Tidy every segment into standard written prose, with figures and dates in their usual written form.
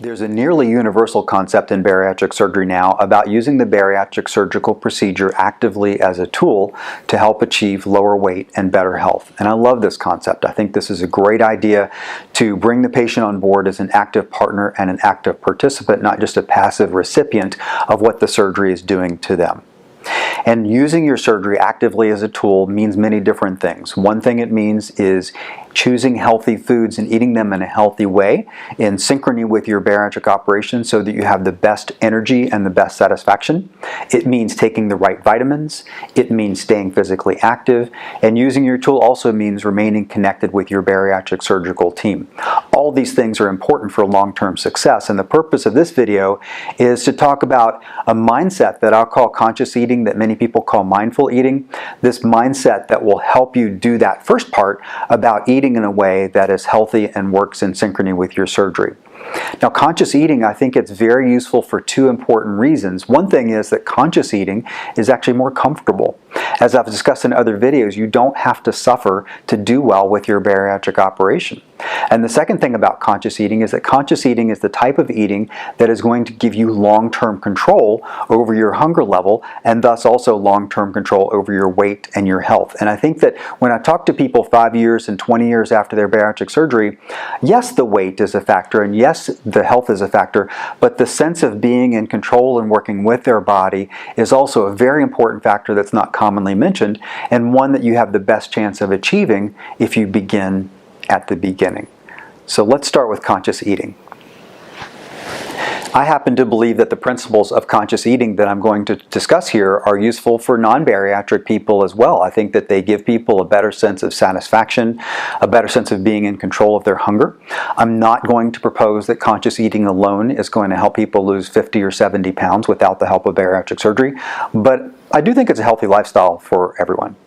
There's a nearly universal concept in bariatric surgery now about using the bariatric surgical procedure actively as a tool to help achieve lower weight and better health. And I love this concept. I think this is a great idea to bring the patient on board as an active partner and an active participant, not just a passive recipient of what the surgery is doing to them. And using your surgery actively as a tool means many different things. One thing it means is choosing healthy foods and eating them in a healthy way in synchrony with your bariatric operation so that you have the best energy and the best satisfaction. It means taking the right vitamins. It means staying physically active. And using your tool also means remaining connected with your bariatric surgical team. All these things are important for long-term success, and the purpose of this video is to talk about a mindset that I'll call conscious eating, that many people call mindful eating. This mindset that will help you do that first part about eating in a way that is healthy and works in synchrony with your surgery. Now, conscious eating, I think it's very useful for two important reasons. One thing is that conscious eating is actually more comfortable. As I've discussed in other videos, you don't have to suffer to do well with your bariatric operation. And the second thing about conscious eating is that conscious eating is the type of eating that is going to give you long-term control over your hunger level, and thus also long-term control over your weight and your health. And I think that when I talk to people 5 years and 20 years after their bariatric surgery, yes, the weight is a factor, and yes, the health is a factor, but the sense of being in control and working with their body is also a very important factor that's not commonly mentioned, and one that you have the best chance of achieving if you begin at the beginning. So let's start with conscious eating. I happen to believe that the principles of conscious eating that I'm going to discuss here are useful for non-bariatric people as well. I think that they give people a better sense of satisfaction, a better sense of being in control of their hunger. I'm not going to propose that conscious eating alone is going to help people lose 50 or 70 pounds without the help of bariatric surgery, but I do think it's a healthy lifestyle for everyone.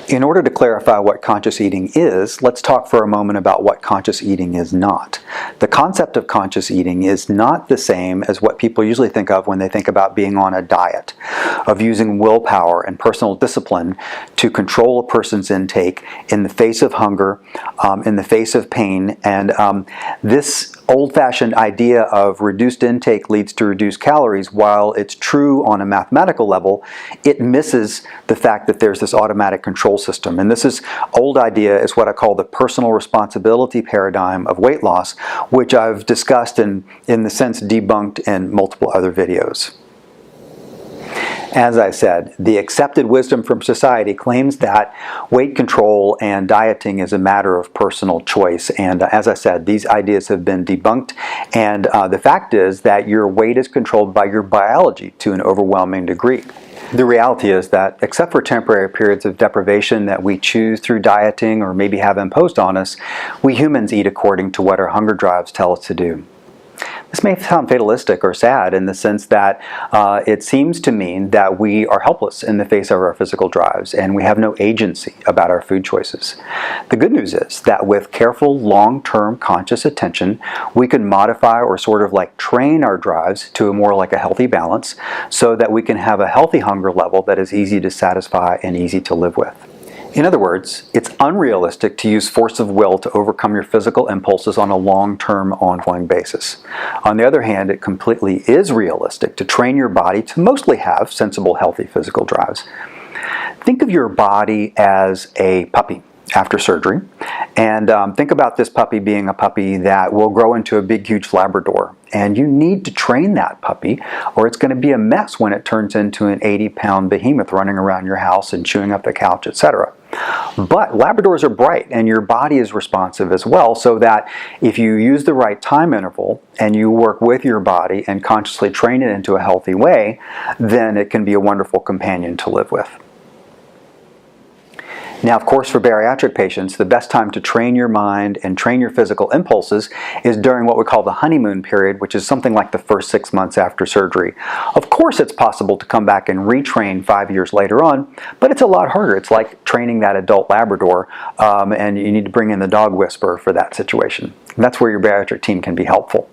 In order to clarify what conscious eating is, let's talk for a moment about what conscious eating is not. The concept of conscious eating is not the same as what people usually think of when they think about being on a diet, of using willpower and personal discipline to control a person's intake in the face of hunger, in the face of pain, and this old-fashioned idea of reduced intake leads to reduced calories, while it's true on a mathematical level, it misses the fact that there's this automatic control system. And this is old idea is what I call the personal responsibility paradigm of weight loss, which I've discussed and in the sense debunked in multiple other videos. As I said, the accepted wisdom from society claims that weight control and dieting is a matter of personal choice. And as I said, these ideas have been debunked. And the fact is that your weight is controlled by your biology to an overwhelming degree. The reality is that, except for temporary periods of deprivation that we choose through dieting or maybe have imposed on us, we humans eat according to what our hunger drives tell us to do. This may sound fatalistic or sad in the sense that it seems to mean that we are helpless in the face of our physical drives and we have no agency about our food choices. The good news is that with careful, long-term conscious attention, we can modify or sort of like train our drives to a more like a healthy balance so that we can have a healthy hunger level that is easy to satisfy and easy to live with. In other words, it's unrealistic to use force of will to overcome your physical impulses on a long-term, ongoing basis. On the other hand, it completely is realistic to train your body to mostly have sensible, healthy physical drives. Think of your body as a puppy after surgery, and think about this puppy being a puppy that will grow into a big, huge Labrador. And you need to train that puppy, or it's going to be a mess when it turns into an 80-pound behemoth running around your house and chewing up the couch, etc. But Labradors are bright, and your body is responsive as well, so that if you use the right time interval and you work with your body and consciously train it into a healthy way, then it can be a wonderful companion to live with. Now, of course, for bariatric patients, the best time to train your mind and train your physical impulses is during what we call the honeymoon period, which is something like the first 6 months after surgery. Of course, it's possible to come back and retrain 5 years later on, but it's a lot harder. It's like training that adult Labrador, and you need to bring in the dog whisperer for that situation. And that's where your bariatric team can be helpful.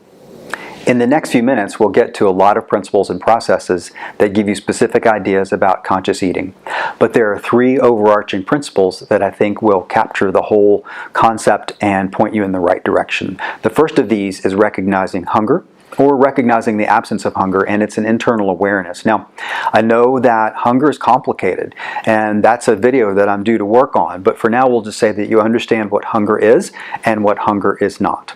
In the next few minutes, we'll get to a lot of principles and processes that give you specific ideas about conscious eating. But there are 3 overarching principles that I think will capture the whole concept and point you in the right direction. The first of these is recognizing hunger, or recognizing the absence of hunger, and it's an internal awareness. Now, I know that hunger is complicated, and that's a video that I'm due to work on, but for now we'll just say that you understand what hunger is and what hunger is not.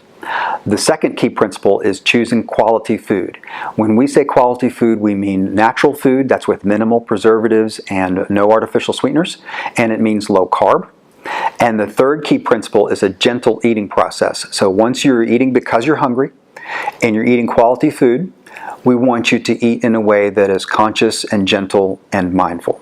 The second key principle is choosing quality food. When we say quality food, we mean natural food that's with minimal preservatives and no artificial sweeteners, and it means low carb. And the third key principle is a gentle eating process. So once you're eating because you're hungry and you're eating quality food, we want you to eat in a way that is conscious and gentle and mindful.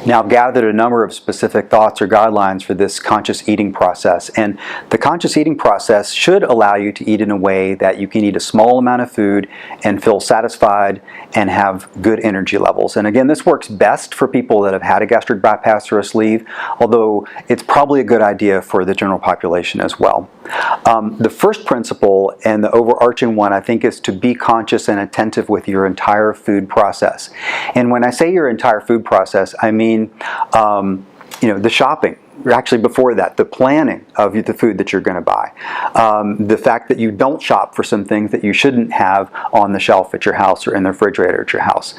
Now, I've gathered a number of specific thoughts or guidelines for this conscious eating process, and the conscious eating process should allow you to eat in a way that you can eat a small amount of food and feel satisfied and have good energy levels. And again, this works best for people that have had a gastric bypass or a sleeve, although it's probably a good idea for the general population as well. The first principle and the overarching one, I think, is to be conscious and attentive with your entire food process. And when I say your entire food process, I mean the shopping. Actually, before that, the planning of the food that you're going to buy. The fact that you don't shop for some things that you shouldn't have on the shelf at your house or in the refrigerator at your house.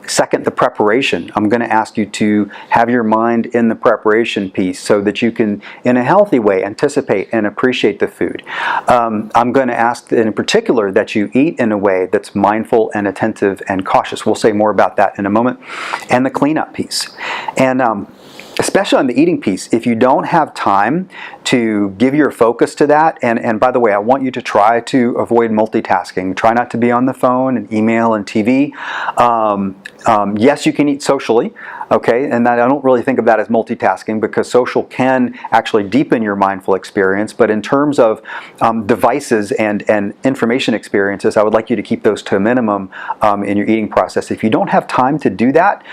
Second, the preparation. I'm going to ask you to have your mind in the preparation piece so that you can, in a healthy way, anticipate and appreciate the food. I'm going to ask in particular that you eat in a way that's mindful and attentive and cautious. We'll say more about that in a moment. And the cleanup piece. And especially on the eating piece, if you don't have time to give your focus to that, and by the way, I want you to try to avoid multitasking. Try not to be on the phone and email and TV. Yes, you can eat socially, okay, and I don't really think of that as multitasking because social can actually deepen your mindful experience, but in terms of devices and information experiences, I would like you to keep those to a minimum in your eating process. If you don't have time to do that,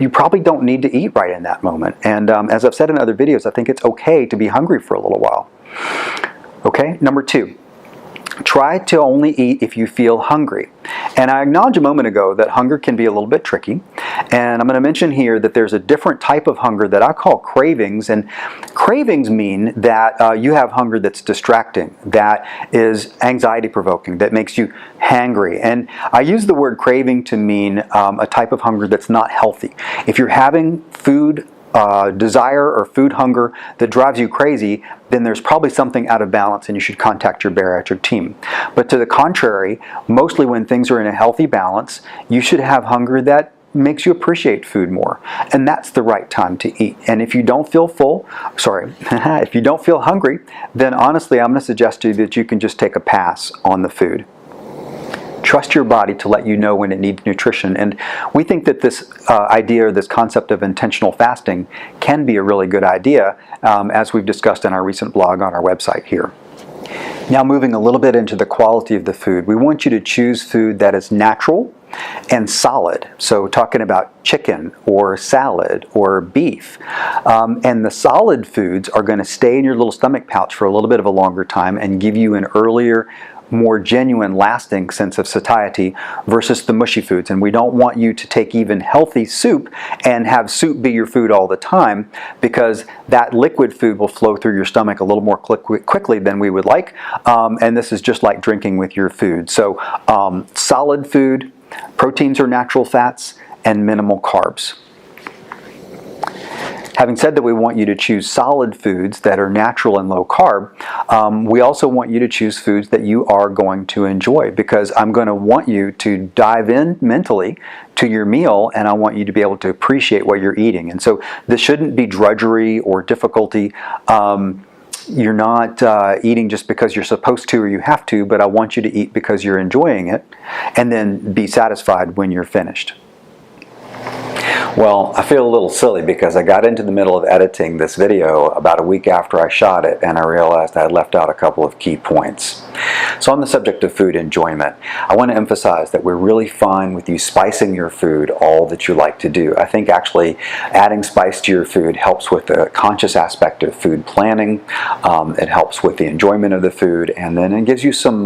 you probably don't need to eat right in that moment. And as I've said in other videos, I think it's okay to be hungry for a little while. Okay, number 2. Try to only eat if you feel hungry. And I acknowledged a moment ago that hunger can be a little bit tricky. And I'm going to mention here that there's a different type of hunger that I call cravings. And cravings mean that you have hunger that's distracting, that is anxiety provoking, that makes you hangry. And I use the word craving to mean a type of hunger that's not healthy. If you're having food desire or food hunger that drives you crazy, then there's probably something out of balance and you should contact your bariatric team. But to the contrary, mostly when things are in a healthy balance, you should have hunger that makes you appreciate food more. And that's the right time to eat. And if you don't feel if you don't feel hungry, then honestly, I'm going to suggest to you that you can just take a pass on the food. Trust your body to let you know when it needs nutrition. And we think that this idea or this concept of intentional fasting can be a really good idea, as we've discussed in our recent blog on our website here. Now moving a little bit into the quality of the food, we want you to choose food that is natural and solid. So talking about chicken or salad or beef. And the solid foods are going to stay in your little stomach pouch for a little bit of a longer time and give you an earlier, more genuine, lasting sense of satiety versus the mushy foods. And we don't want you to take even healthy soup and have soup be your food all the time, because that liquid food will flow through your stomach a little more quickly than we would like. And this is just like drinking with your food. So solid food, proteins or natural fats, and minimal carbs. Having said that, we want you to choose solid foods that are natural and low carb. We also want you to choose foods that you are going to enjoy, because I'm going to want you to dive in mentally to your meal, and I want you to be able to appreciate what you're eating. And so this shouldn't be drudgery or difficulty. You're not eating just because you're supposed to or you have to, but I want you to eat because you're enjoying it, and then be satisfied when you're finished. Well, I feel a little silly because I got into the middle of editing this video about a week after I shot it, and I realized I had left out a couple of key points. So on the subject of food enjoyment, I want to emphasize that we're really fine with you spicing your food all that you like to do. I think actually adding spice to your food helps with the conscious aspect of food planning. It helps with the enjoyment of the food, and then it gives you some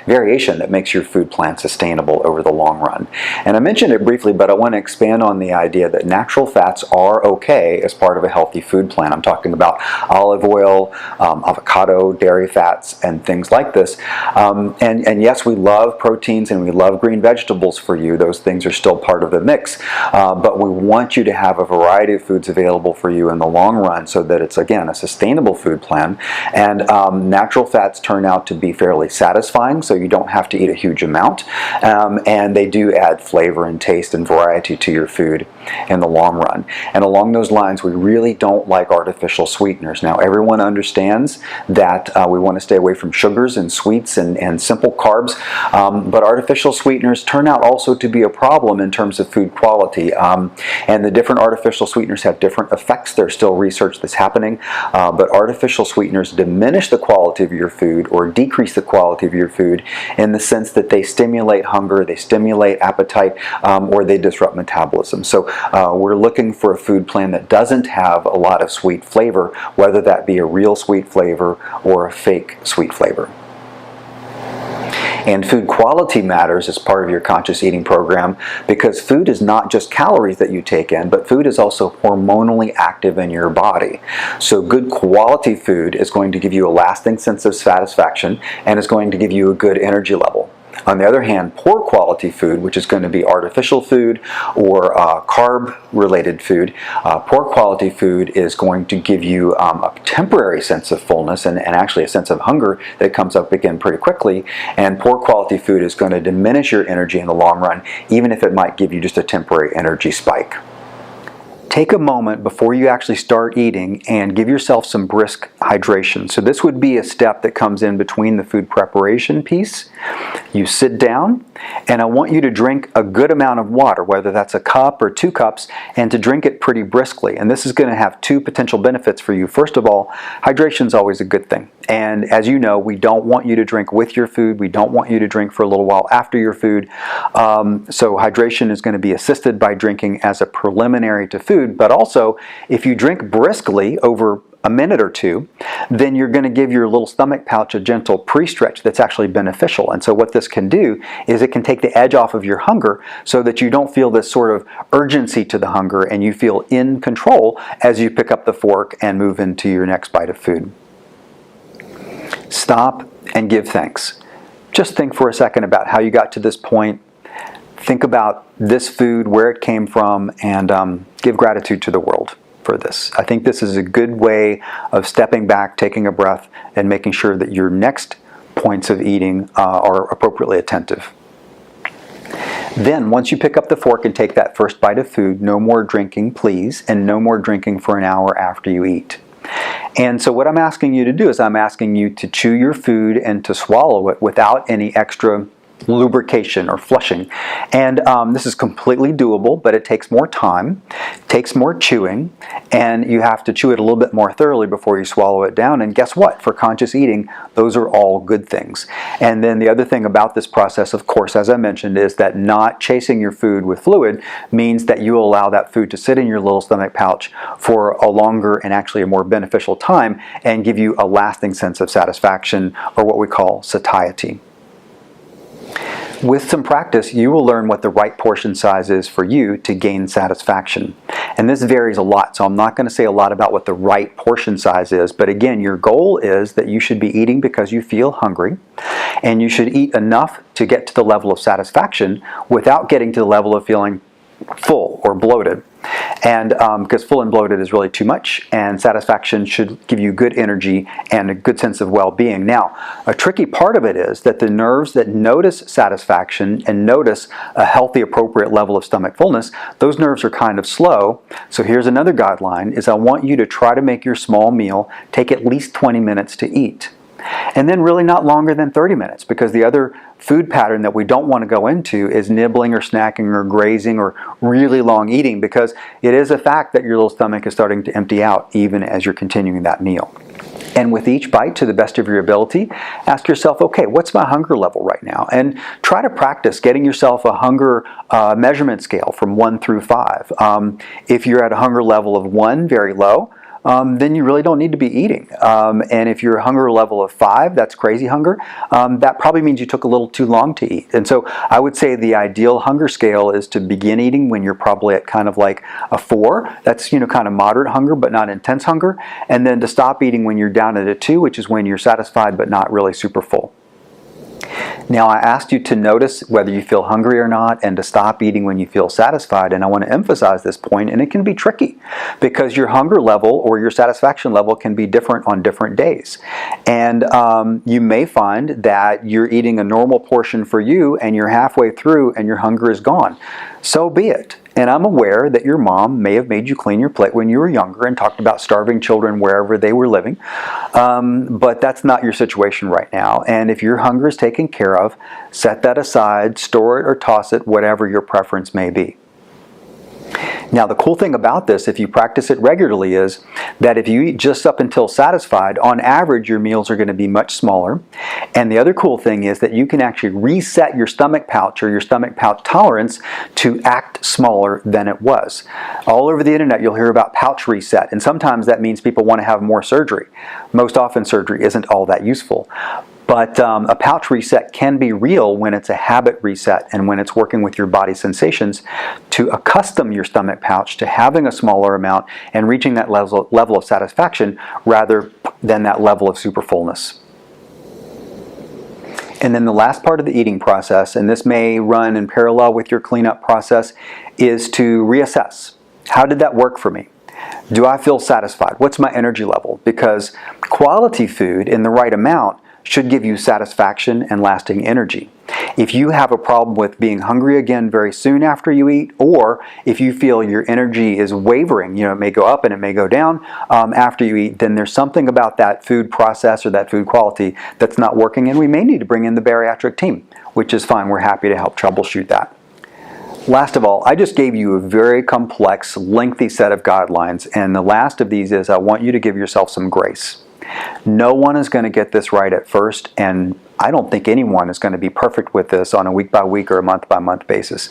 variation that makes your food plan sustainable over the long run. And I mentioned it briefly, but I want to expand on the idea that natural fats are okay as part of a healthy food plan. I'm talking about olive oil, avocado, dairy fats, and things like this. And yes, we love proteins and we love green vegetables for you. Those things are still part of the mix. But we want you to have a variety of foods available for you in the long run so that it's, again, a sustainable food plan. And natural fats turn out to be fairly satisfying, so you don't have to eat a huge amount. And they do add flavor and taste and variety to your food in the long run. And along those lines, we really don't like artificial sweeteners. Now, everyone understands that we want to stay away from sugars and sweets and simple carbs, but artificial sweeteners turn out also to be a problem in terms of food quality. And the different artificial sweeteners have different effects. There's still research that's happening, but artificial sweeteners diminish the quality of your food or decrease the quality of your food in the sense that they stimulate hunger, they stimulate appetite, or they disrupt metabolism. So we're looking for a food plan that doesn't have a lot of sweet flavor, whether that be a real sweet flavor or a fake sweet flavor. And food quality matters as part of your conscious eating program because food is not just calories that you take in, but food is also hormonally active in your body. So good quality food is going to give you a lasting sense of satisfaction and is going to give you a good energy level. On the other hand, poor quality food, which is going to be artificial food or carb-related food, poor quality food is going to give you a temporary sense of fullness and actually a sense of hunger that comes up again pretty quickly. And poor quality food is going to diminish your energy in the long run, even if it might give you just a temporary energy spike. Take a moment before you actually start eating and give yourself some brisk hydration. So this would be a step that comes in between the food preparation piece. You sit down, and I want you to drink a good amount of water, whether that's a cup or 2 cups, and to drink it pretty briskly. And this is going to have 2 potential benefits for you. First of all, hydration is always a good thing. And as you know, we don't want you to drink with your food. We don't want you to drink for a little while after your food. So hydration is going to be assisted by drinking as a preliminary to food. But also, if you drink briskly over a minute or 2, then you're going to give your little stomach pouch a gentle pre-stretch that's actually beneficial. And so what this can do is it can take the edge off of your hunger so that you don't feel this sort of urgency to the hunger and you feel in control as you pick up the fork and move into your next bite of food. Stop and give thanks. Just think for a second about how you got to this point. Think about this food, where it came from, and give gratitude to the world for this. I think this is a good way of stepping back, taking a breath, and making sure that your next points of eating are appropriately attentive. Then, once you pick up the fork and take that first bite of food, no more drinking, please, and no more drinking for an hour after you eat. And so what I'm asking you to do is I'm asking you to chew your food and to swallow it without any extra lubrication or flushing. And this is completely doable, but it takes more time, takes more chewing, and you have to chew it a little bit more thoroughly before you swallow it down. And guess what? For conscious eating, those are all good things. And then the other thing about this process, of course, as I mentioned, is that not chasing your food with fluid means that you allow that food to sit in your little stomach pouch for a longer and actually a more beneficial time and give you a lasting sense of satisfaction, or what we call satiety. With some practice, you will learn what the right portion size is for you to gain satisfaction. And this varies a lot, so I'm not going to say a lot about what the right portion size is, but again, your goal is that you should be eating because you feel hungry, and you should eat enough to get to the level of satisfaction without getting to the level of feeling full or bloated. And because full and bloated is really too much, and satisfaction should give you good energy and a good sense of well-being. Now, a tricky part of it is that the nerves that notice satisfaction and notice a healthy, appropriate level of stomach fullness, those nerves are kind of slow. So here's another guideline, is I want you to try to make your small meal take at least 20 minutes to eat. And then really not longer than 30 minutes, because the other food pattern that we don't want to go into is nibbling or snacking or grazing or really long eating, because it is a fact that your little stomach is starting to empty out even as you're continuing that meal. And with each bite, to the best of your ability, ask yourself, okay, what's my hunger level right now? And try to practice getting yourself a hunger measurement scale from 1 through 5. If you're at a hunger level of 1, very low, then you really don't need to be eating. And if you're a hunger level of 5, that's crazy hunger, that probably means you took a little too long to eat. And so I would say the ideal hunger scale is to begin eating when you're probably at kind of like a 4. That's, kind of moderate hunger but not intense hunger. And then to stop eating when you're down at a 2, which is when you're satisfied but not really super full. Now, I asked you to notice whether you feel hungry or not and to stop eating when you feel satisfied, and I want to emphasize this point, and it can be tricky because your hunger level or your satisfaction level can be different on different days. And you may find that you're eating a normal portion for you and you're halfway through and your hunger is gone. So be it. And I'm aware that your mom may have made you clean your plate when you were younger and talked about starving children wherever they were living. But that's not your situation right now. And if your hunger is taken care of, set that aside, store it or toss it, whatever your preference may be. Now, the cool thing about this, if you practice it regularly, is that if you eat just up until satisfied, on average, your meals are going to be much smaller. And the other cool thing is that you can actually reset your stomach pouch or your stomach pouch tolerance to act smaller than it was. All over the internet, you'll hear about pouch reset, and sometimes that means people want to have more surgery. Most often, surgery isn't all that useful. But a pouch reset can be real when it's a habit reset and when it's working with your body sensations to accustom your stomach pouch to having a smaller amount and reaching that level of satisfaction rather than that level of super fullness. And then the last part of the eating process, and this may run in parallel with your cleanup process, is to reassess. How did that work for me? Do I feel satisfied? What's my energy level? Because quality food in the right amount should give you satisfaction and lasting energy. If you have a problem with being hungry again very soon after you eat, or if you feel your energy is wavering, it may go up and it may go down after you eat, then there's something about that food process or that food quality that's not working, and we may need to bring in the bariatric team, which is fine. We're happy to help troubleshoot that. Last of all, I just gave you a very complex, lengthy set of guidelines, and the last of these is I want you to give yourself some grace. No one is going to get this right at first, and I don't think anyone is going to be perfect with this on a week-by-week or a month-by-month basis.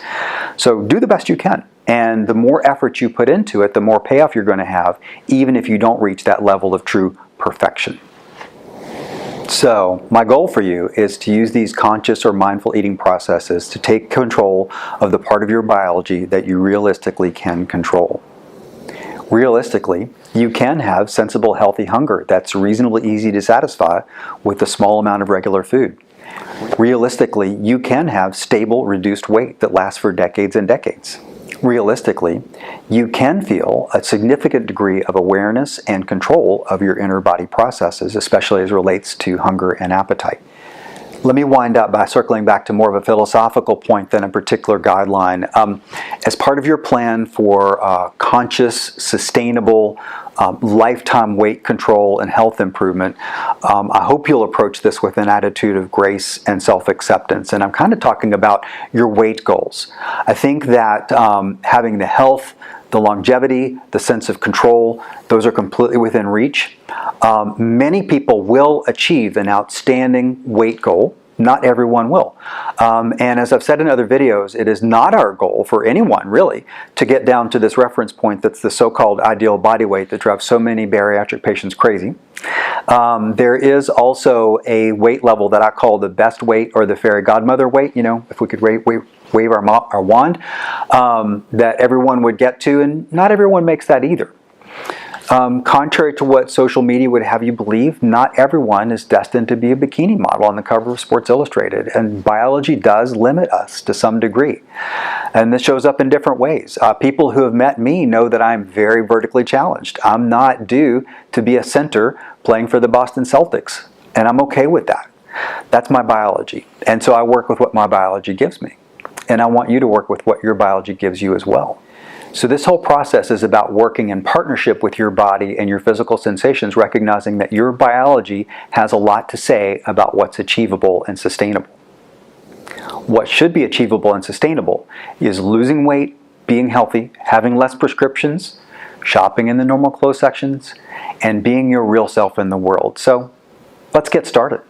So do the best you can, and the more effort you put into it, the more payoff you're going to have, even if you don't reach that level of true perfection. So my goal for you is to use these conscious or mindful eating processes to take control of the part of your biology that you realistically can control. Realistically, you can have sensible, healthy hunger that's reasonably easy to satisfy with a small amount of regular food. Realistically, you can have stable, reduced weight that lasts for decades and decades. Realistically, you can feel a significant degree of awareness and control of your inner body processes, especially as it relates to hunger and appetite. Let me wind up by circling back to more of a philosophical point than a particular guideline. As part of your plan for conscious, sustainable, lifetime weight control and health improvement, I hope you'll approach this with an attitude of grace and self-acceptance. And I'm kind of talking about your weight goals. I think that having the health, the longevity, the sense of control, those are completely within reach. Many people will achieve an outstanding weight goal. Not everyone will. And as I've said in other videos, it is not our goal for anyone, really, to get down to this reference point that's the so-called ideal body weight that drives so many bariatric patients crazy. There is also a weight level that I call the best weight or the fairy godmother weight, if we could wave our wand, that everyone would get to, and not everyone makes that either. Contrary to what social media would have you believe, not everyone is destined to be a bikini model on the cover of Sports Illustrated, and biology does limit us to some degree. And this shows up in different ways. People who have met me know that I'm very vertically challenged. I'm not due to be a center playing for the Boston Celtics, and I'm okay with that. That's my biology, and so I work with what my biology gives me. And I want you to work with what your biology gives you as well. So this whole process is about working in partnership with your body and your physical sensations, recognizing that your biology has a lot to say about what's achievable and sustainable. What should be achievable and sustainable is losing weight, being healthy, having less prescriptions, shopping in the normal clothes sections, and being your real self in the world. So let's get started.